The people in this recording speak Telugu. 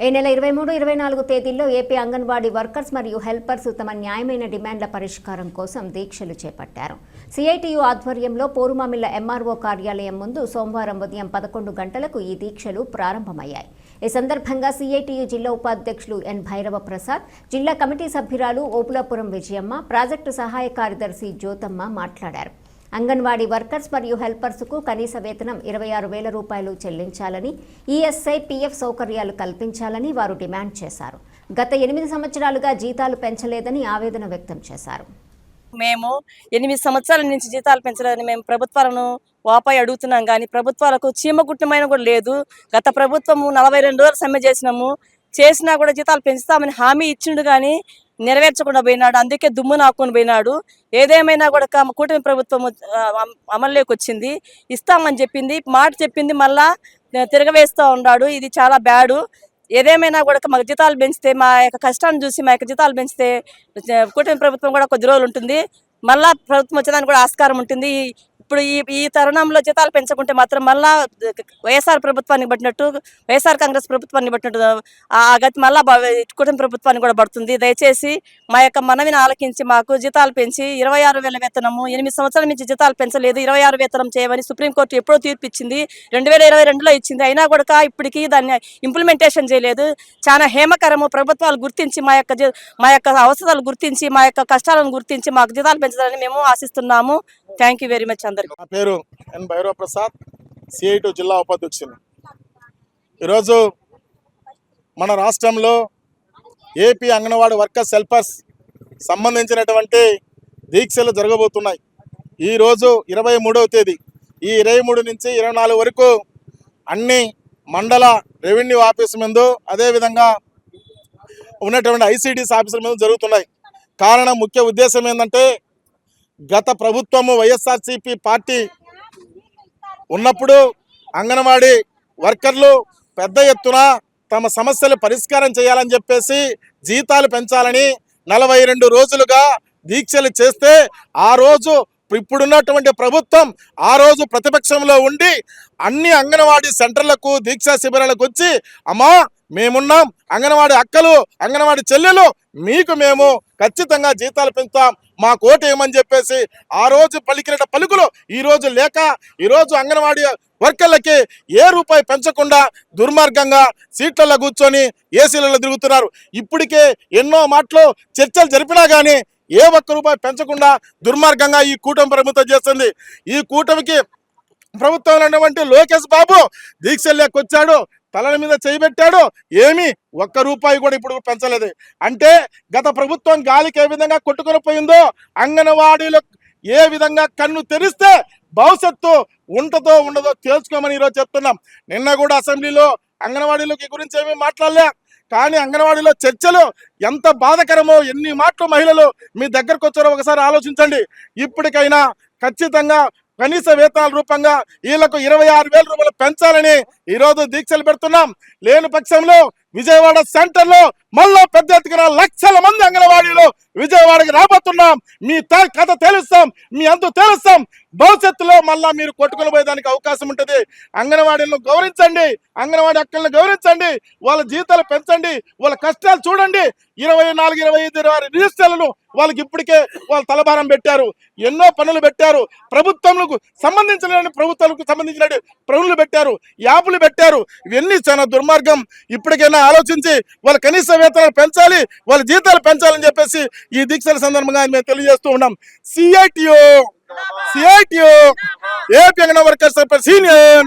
ఈ నెల 23, 24 తేదీల్లో ఏపీ అంగన్వాడీ వర్కర్స్ మరియు హెల్పర్స్ తమ న్యాయమైన డిమాండ్ల పరిష్కారం కోసం దీక్షలు చేపట్టారు. సిఐటియు ఆధ్వర్యంలో పోరుమామిళ్ల ఎంఆర్ఓ కార్యాలయం ముందు సోమవారం ఉదయం 11 గంటలకు ఈ దీక్షలు ప్రారంభమయ్యాయి. ఈ సందర్భంగా సిఐటియు జిల్లా ఉపాధ్యక్షులు ఎన్ భైరవ ప్రసాద్, జిల్లా కమిటీ సభ్యురాలు ఓపులాపురం విజయమ్మ, ప్రాజెక్టు సహాయ కార్యదర్శి జ్యోతమ్మ మాట్లాడారు. అంగన్వాడీ వర్కర్స్ మరియు హెల్పర్స్కు కనీస వేతనం 26,000 రూపాయలు చెల్లించాలని, ఈఎస్ఐ, పీఎఫ్ సౌకర్యాలు కల్పించాలని వారు డిమాండ్ చేశారు. గత 8 సంవత్సరాలుగా జీతాలు పెంచలేదని ఆవేదన వ్యక్తం చేశారు. మేము 8 సంవత్సరాల నుంచి జీతాలు పెంచలేదని మేము ప్రభుత్వాలను వాపాయి అడుగుతున్నాం, కానీ ప్రభుత్వాలకు చీమకుట్టమైన కూడా లేదు. గత ప్రభుత్వము 42 రోజులు సమ్మె చేసినా కూడా జీతాలు పెంచుతామని హామీ ఇచ్చిండు, కానీ నెరవేర్చకుండా పోయినాడు. అందుకే దుమ్ము నాక్కుని పోయినాడు. ఏదేమైనా కూడా కూటమి ప్రభుత్వం అమల్లోకి వచ్చింది, ఇస్తామని చెప్పింది, మాట చెప్పింది, మళ్ళా తిరగవేస్తూ ఉన్నాడు. ఇది చాలా బ్యాడు. ఏదేమైనా కూడా మాకు జీతాలు పెంచితే, మా యొక్క కష్టాన్ని చూసి మా యొక్క జీతాలు పెంచితే కూటమి ప్రభుత్వం కూడా కొద్ది రోజులు ఉంటుంది, మళ్ళా ప్రభుత్వం వచ్చేదానికి కూడా ఆస్కారం ఉంటుంది. ఇప్పుడు ఈ తరుణంలో జీతాలు పెంచకుంటే మాత్రం మళ్ళా వైఎస్ఆర్ ప్రభుత్వానికి పట్టినట్టు, వైఎస్ఆర్ కాంగ్రెస్ ప్రభుత్వాన్ని పట్టినట్టు ఆ గతి మళ్ళా కుటుంబ ప్రభుత్వానికి కూడా పడుతుంది. దయచేసి మా యొక్క మనవిని ఆలకించి మాకు జీతాలు పెంచి 26,000 వేతనము, 8 సంవత్సరాల నుంచి జీతాలు పెంచలేదు, 26 వేతనం చేయమని సుప్రీంకోర్టు ఎప్పుడో తీర్పు ఇచ్చింది, 2022లో ఇచ్చింది. అయినా కూడా ఇప్పటికీ దాన్ని ఇంప్లిమెంటేషన్ చేయలేదు. చాలా హేమకరము. ప్రభుత్వాలు గుర్తించి మా యొక్క అవసరాలు గుర్తించి, మా యొక్క కష్టాలను గుర్తించి మాకు జీతాలు పెంచాలని మేము ఆశిస్తున్నాము. Thank you very much. అందరికీ నా పేరు ఎన్ భైరవ ప్రసాద్, సిఐటియు జిల్లా ఉపాధ్యక్షుని. ఈరోజు మన రాష్ట్రంలో ఏపీ అంగన్వాడీ వర్కర్స్ హెల్పర్స్ సంబంధించినటువంటి దీక్షలు జరగబోతున్నాయి. ఈరోజు 23వ తేదీ, ఈ 23 నుంచి 24 వరకు అన్ని మండల రెవెన్యూ ఆఫీసు ముందు, అదేవిధంగా ఉన్నటువంటి ఐసిడిఎస్ ఆఫీసుల ముందు జరుగుతున్నాయి. కారణం, ముఖ్య ఉద్దేశం ఏంటంటే, గత ప్రభుత్వము వైఎస్ఆర్సీపీ పార్టీ ఉన్నప్పుడు అంగన్వాడీ వర్కర్లు పెద్ద ఎత్తున తమ సమస్యలు పరిష్కారం చేయాలని చెప్పేసి జీతాలు పెంచాలని 42 రోజులుగా దీక్షలు చేస్తే, ఆ రోజు ఇప్పుడున్నటువంటి ప్రభుత్వం ఆ రోజు ప్రతిపక్షంలో ఉండి అన్ని అంగన్వాడీ సెంటర్లకు, దీక్షా శిబిరాలకు వచ్చి, అమ్మా మేమున్నాం, అంగన్వాడీ అక్కలు, అంగన్వాడీ చెల్లెలు, మీకు మేము ఖచ్చితంగా జీతాలు పెంచుతాం, మా కోట ఏమని చెప్పేసి ఆ రోజు పలికిన పలుకులు ఈరోజు లేక, ఈరోజు అంగన్వాడీ వర్కర్లకి ఏ రూపాయి పెంచకుండా దుర్మార్గంగా సీట్లలో కూర్చొని ఏసీలలో తిరుగుతున్నారు. ఇప్పటికే ఎన్నో మాటలు చర్చలు జరిపినా కానీ ఏ ఒక్క రూపాయి పెంచకుండా దుర్మార్గంగా ఈ కూటమి ప్రభుత్వం చేస్తుంది. ఈ కూటమికి ప్రభుత్వంలో ఉన్నటువంటి లోకేష్ బాబు దీక్షల్లోకి వచ్చాడు, తలల మీద చేయబెట్టాడు, ఏమీ ఒక్క రూపాయి కూడా ఇప్పుడు పెంచలేదు. అంటే గత ప్రభుత్వం గాలికి ఏ విధంగా కొట్టుకొని పోయిందో, అంగన్వాడీలో ఏ విధంగా కన్ను తెరిస్తే భవిష్యత్తు ఉంటుందో ఉండదో తెలుసుకోమని ఈరోజు చెప్తున్నాం. నిన్న కూడా అసెంబ్లీలో అంగన్వాడీలకి గురించి ఏమీ మాట్లాడలే, కానీ అంగన్వాడీలో చర్చలు ఎంత బాధకరమో, ఎన్ని మాటలు మహిళలు మీ దగ్గరకు వచ్చారో ఒకసారి ఆలోచించండి. ఇప్పటికైనా ఖచ్చితంగా కనీస వేతనాల రూపంగా వీళ్లకు 26,000 రూపాయలు పెంచాలని ఈరోజు దీక్షలు పెడుతున్నాం. లేని పక్షంలో విజయవాడ సెంటర్లో మళ్ళా పెద్ద ఎత్తున లక్షల మంది అంగన్వాడీలు విజయవాడకి రాబోతున్నాం. మీ కథ తెలుస్తాం, మీ అంతు తెలుస్తాం. భవిష్యత్తులో మళ్ళా మీరు కొట్టుకుని పోయేదానికి అవకాశం ఉంటుంది. అంగన్వాడీలను గౌరవించండి, అంగన్వాడీ అక్కలను గౌరవించండి, వాళ్ళ జీతాలు పెంచండి, వాళ్ళ కష్టాలు చూడండి. 24, 25 రిజిస్టర్లను వాళ్ళకి ఇప్పటికే వాళ్ళు తలభారం పెట్టారు, ఎన్నో పనులు పెట్టారు, ప్రభుత్వాలకు సంబంధించిన పనులు పెట్టారు, యాప్లు పెట్టారు. ఇవన్నీ చాలా దుర్మార్గం. ఇప్పటికైనా ఆలోచించి వాళ్ళ కనీస వేతనాలు పెంచాలి, వాళ్ళ జీతాలు పెంచాలని చెప్పేసి ఈ దీక్షల సందర్భంగా మేము తెలియజేస్తూ ఉన్నాం. CITU AP anganwadi workers senior.